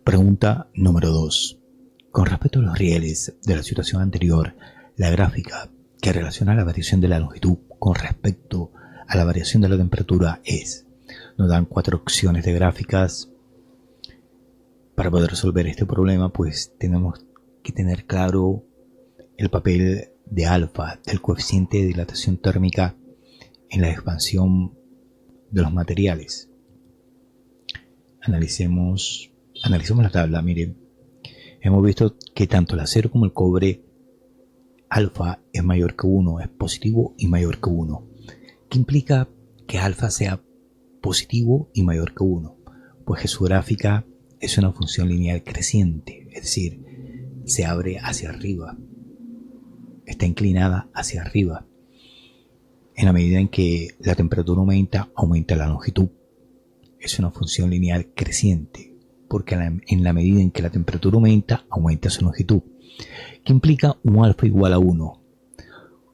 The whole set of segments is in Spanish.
Pregunta número 2. Con respecto a los rieles de la situación anterior, la gráfica que relaciona la variación de la longitud con respecto a la variación de la temperatura es. Nos dan 4 opciones de gráficas. Para poder resolver este problema, pues tenemos que tener claro el papel de alfa, del coeficiente de dilatación térmica en la expansión de los materiales. Analicemos la tabla. Miren, hemos visto que tanto el acero como el cobre, alfa es mayor que 1, es positivo y mayor que 1. ¿Qué implica que alfa sea positivo y mayor que 1? Pues que su gráfica es una función lineal creciente, es decir, se abre hacia arriba, está inclinada hacia arriba. En la medida en que la temperatura aumenta la longitud. Es una función lineal creciente, porque en la medida en que la temperatura aumenta su longitud. ¿Qué implica un alfa igual a 1?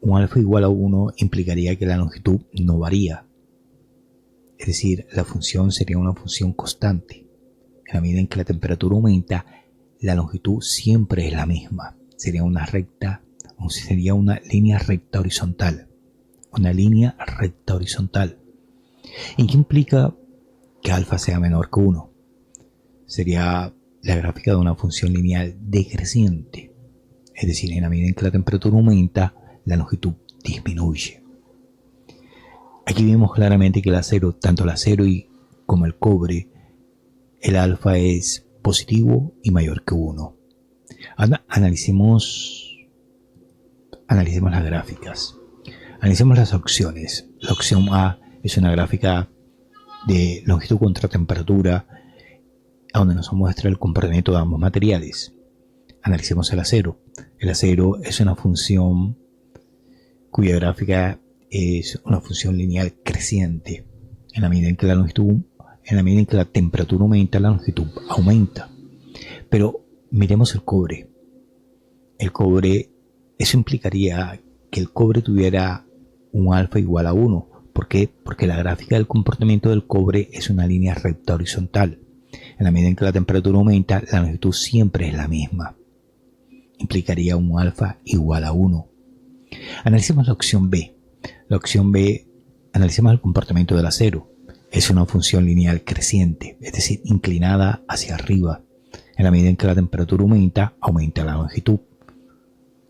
Un alfa igual a 1 implicaría que la longitud no varía. Es decir, la función sería una función constante. En la medida en que la temperatura aumenta, la longitud siempre es la misma. Sería una línea recta horizontal. Una línea recta horizontal. ¿Y qué implica que alfa sea menor que 1? Sería la gráfica de una función lineal decreciente. Es decir, en la medida en que la temperatura aumenta, la longitud disminuye. Aquí vemos claramente que el acero, tanto el acero como el cobre, el alfa es positivo y mayor que 1. Ahora analicemos las gráficas. Analicemos las opciones. La opción A es una gráfica de longitud contra temperatura, donde nos muestra el comportamiento de ambos materiales. Analicemos el acero. El acero es una función cuya gráfica es una función lineal creciente. En la medida en que la temperatura aumenta, la longitud aumenta. Pero miremos el cobre. El cobre, eso implicaría que el cobre tuviera un alfa igual a 1. ¿Por qué? Porque la gráfica del comportamiento del cobre es una línea recta horizontal. En la medida en que la temperatura aumenta, la longitud siempre es la misma. Implicaría un alfa igual a 1. Analicemos la opción B. La opción B, analicemos el comportamiento del acero. Es una función lineal creciente, es decir, inclinada hacia arriba. En la medida en que la temperatura aumenta la longitud.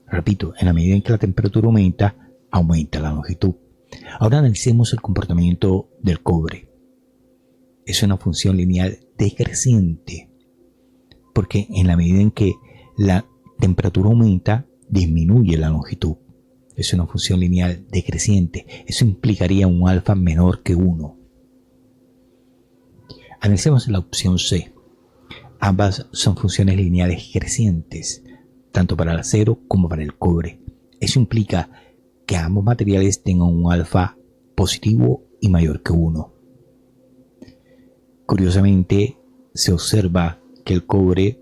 Repito, en la medida en que la temperatura aumenta la longitud. Ahora analicemos el comportamiento del cobre. Es una función lineal decreciente, porque en la medida en que la temperatura aumenta, disminuye la longitud. Es una función lineal decreciente. Eso implicaría un alfa menor que 1. Analicemos la opción C. Ambas son funciones lineales crecientes, tanto para el acero como para el cobre. Eso implica que ambos materiales tengan un alfa positivo y mayor que 1. Curiosamente, se observa que el cobre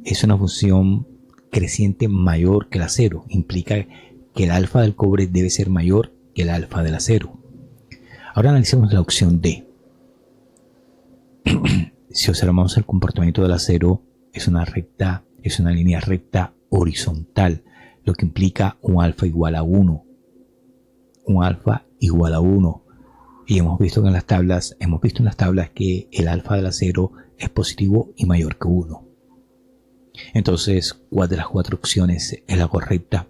es una función creciente mayor que el acero. Implica que el alfa del cobre debe ser mayor que el alfa del acero. Ahora analicemos la opción D. Si observamos el comportamiento del acero, es una línea recta horizontal, lo que implica un alfa igual a 1. Un alfa igual a 1. Y hemos visto en las tablas que el alfa del acero es positivo y mayor que 1. Entonces, ¿cuál de las 4 opciones es la correcta?